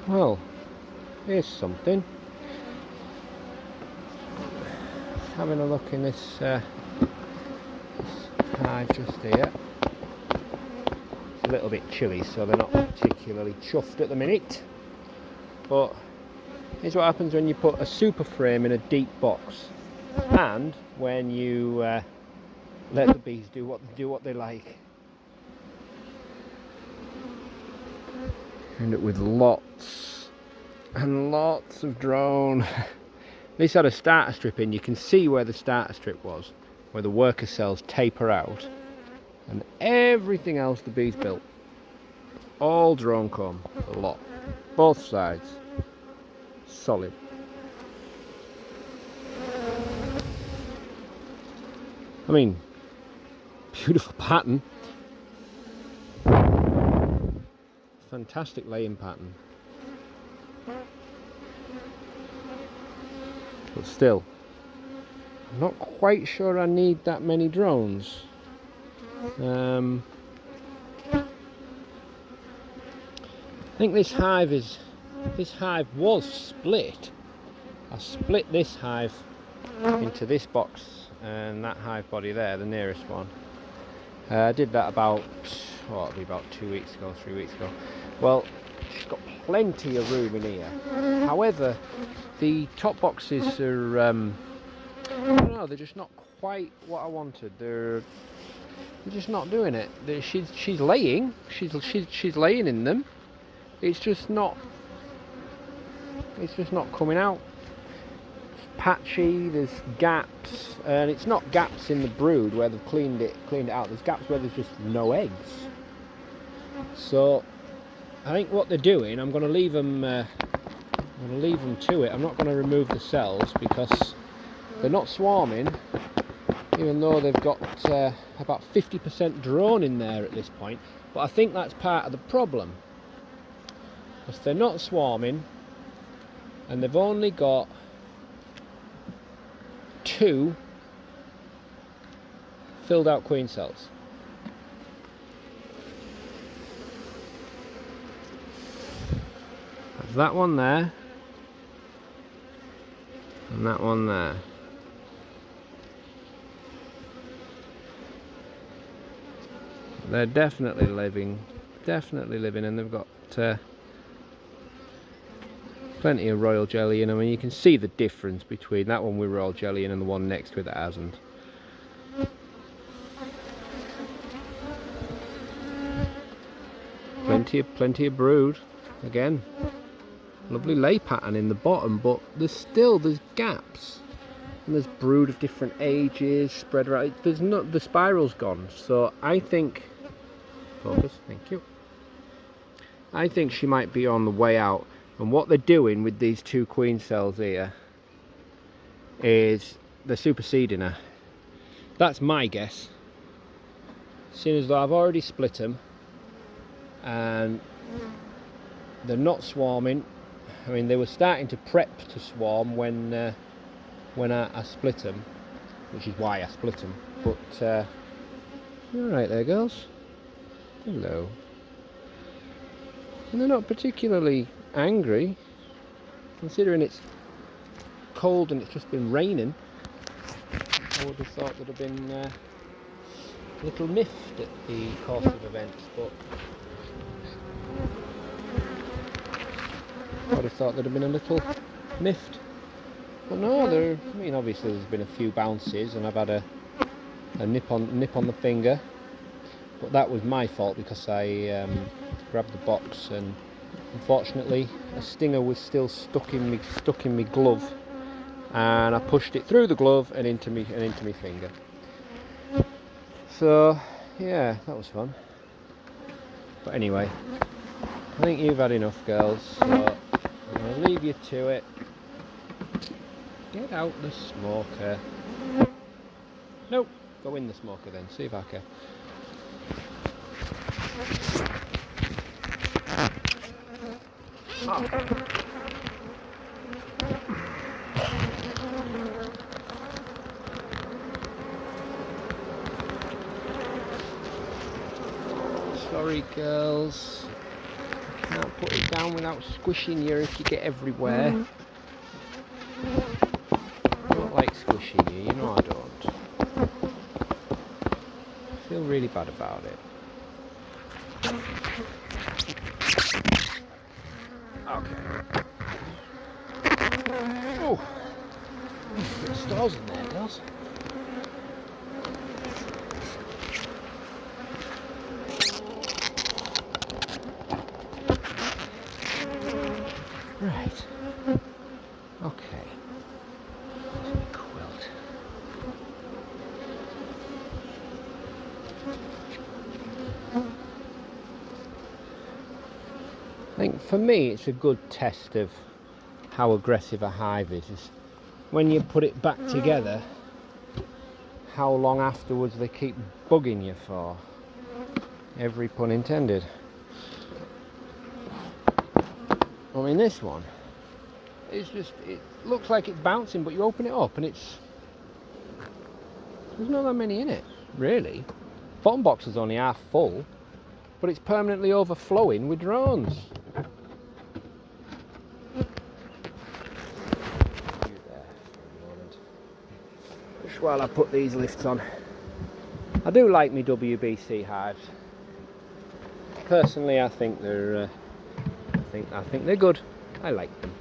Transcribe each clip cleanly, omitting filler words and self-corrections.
Well, here's something. Having a look in this hive just here. It's a little bit chilly, so they're not particularly chuffed at the minute. But here's what happens when you put a super frame in a deep box, and when you let the bees do what they like. End up with lots and lots of drone. This had a starter strip in. You can see where the starter strip was, where the worker cells taper out, and everything else the bees built, all drone comb, a lot, both sides, solid. I mean, beautiful pattern, fantastic laying pattern, but still, I'm not quite sure I need that many drones. I think this hive was split. I split this hive into this box and that hive body there, the nearest one. I did that about, well, it'll be about 2 weeks ago, 3 weeks ago. Well, she's got plenty of room in here. However, the top boxes are, I don't know, they're just not quite what I wanted. They're just not doing it. She's laying. She's laying in them. It's just not coming out. It's patchy. There's gaps, and it's not gaps in the brood where they've cleaned it out. There's gaps where there's just no eggs. So I think what they're doing, I'm going to leave them. I'm going to leave them to it. I'm not going to remove the cells because they're not swarming, even though they've got about 50% drone in there at this point. But I think that's part of the problem, because they're not swarming and they've only got 2 filled out queen cells. There's that one there and that one there. They're definitely living, and they've got plenty of royal jelly in them, and you can see the difference between that one with royal jelly in and the one next to it that hasn't. Plenty of brood. Again, lovely lay pattern in the bottom, but there's gaps, and there's brood of different ages spread around. There's not, the spiral's gone. So I think, focus, thank you. I think she might be on the way out. And what they're doing with these 2 queen cells here is they're superseding her. That's my guess. Seeing as though I've already split them and they're not swarming. I mean, they were starting to prep to swarm when I split them, which is why I split them. But you're right there, girls. Hello. And they're not particularly angry, considering it's cold and it's just been raining. I would have thought there'd have been a little miffed at the course of events, but I would have thought there'd have been a little miffed. But no, I mean, obviously there's been a few bounces and I've had a nip on the finger, but that was my fault because I grabbed the box and unfortunately a stinger was still stuck in me glove, and I pushed it through the glove and into me finger. So yeah, that was fun. But anyway, I think you've had enough, girls, so I'm going to leave you to it. Get out the smoker. Nope, go in the smoker then, see if I can. Oh. Sorry, girls, I can't put it down without squishing you if you get everywhere. I don't like squishing you, you know I don't. I feel really bad about it. Okay. Oh, there's a bit of stars in there, girls. Right. Okay. There's my quilt. I think for me it's a good test of how aggressive a hive is when you put it back together, how long afterwards they keep bugging you for. Every pun intended. I mean, this one, it's just, it looks like it's bouncing, but you open it up and there's not that many in it, really. Bottom box is only half full, but it's permanently overflowing with drones. Just while I put these lifts on. I do like my WBC hives. Personally, I think they're I think they're good. I like them.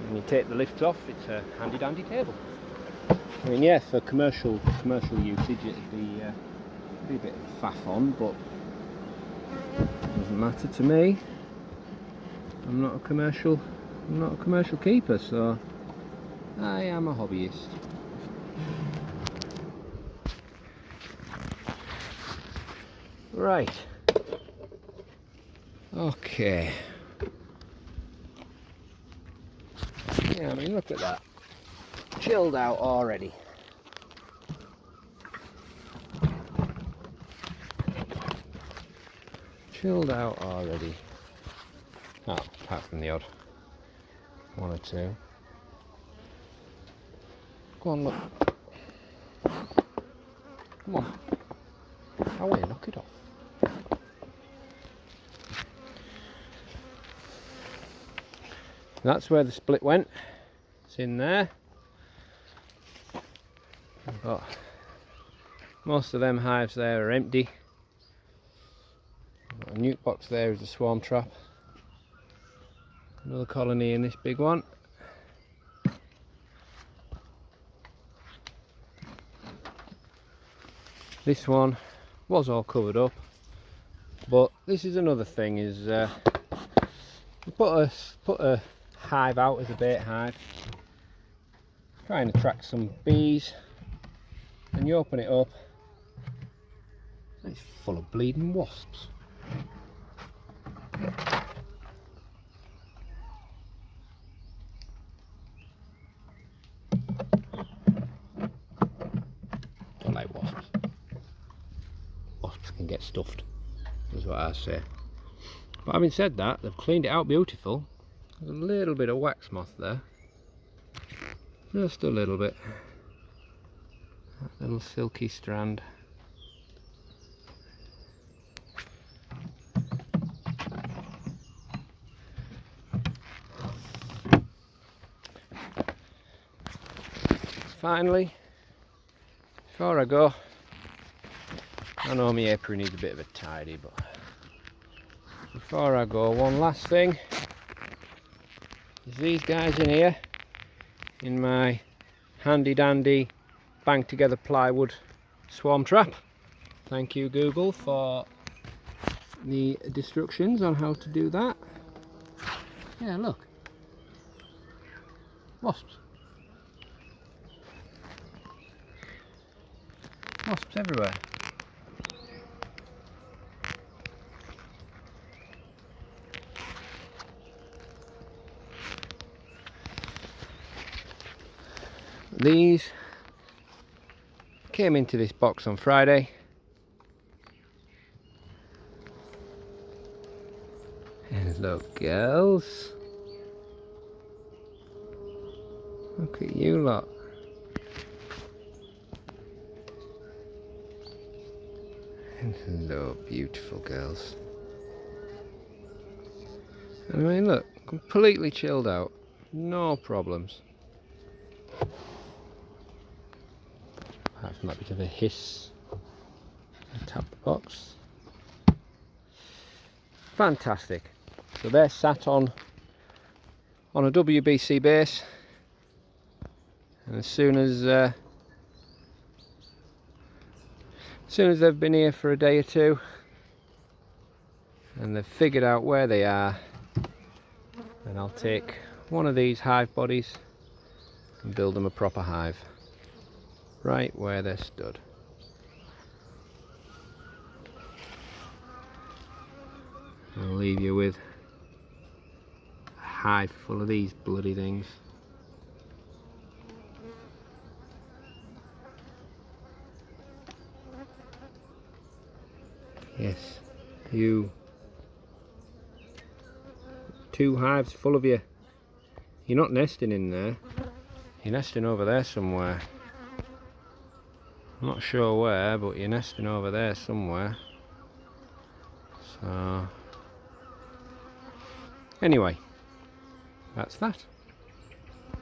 When you take the lifts off, it's a handy dandy table. I mean, yeah, for commercial usage, it'd be a bit of faff on, but it doesn't matter to me. I'm not a commercial keeper, so I am a hobbyist. Right. Okay. Yeah, I mean, look at that. Chilled out already. Chilled out already. Oh, apart from the odd one or two. Go on, look. Come on. Away, knock it off. That's where the split went. It's in there. I've got most of them hives there are empty. I've got a nuke box there is a swarm trap. Another colony in this big one. This one was all covered up, but this is another thing: is put a hive out as a bait hive, try and attract some bees, and you open it up, and it's full of bleeding wasps. Don't like wasps. Wasps can get stuffed, is what I say. But having said that, they've cleaned it out beautiful. There's a little bit of wax moth there. Just a little bit. That little silky strand. Finally, before I go, I know my apiary needs a bit of a tidy, but before I go, one last thing is these guys in here, in my handy dandy bang together plywood swarm trap. Thank you, Google, for the instructions on how to do that. Yeah, look, wasps. Wasps everywhere. These came into this box on Friday. Hello, girls. Look at you lot. Hello, beautiful girls. I mean, look, completely chilled out, no problems. Apart from that bit of a hiss. I tap the box. Fantastic. So they're sat on a WBC base, and as soon as they've been here for a day or two and they've figured out where they are, then I'll take one of these hive bodies and build them a proper hive right where they're stood. I'll leave you with a hive full of these bloody things. Yes, you. 2 hives full of you. You're not nesting in there. You're nesting over there somewhere. I'm not sure where, but you're nesting over there somewhere. So, anyway, that's that.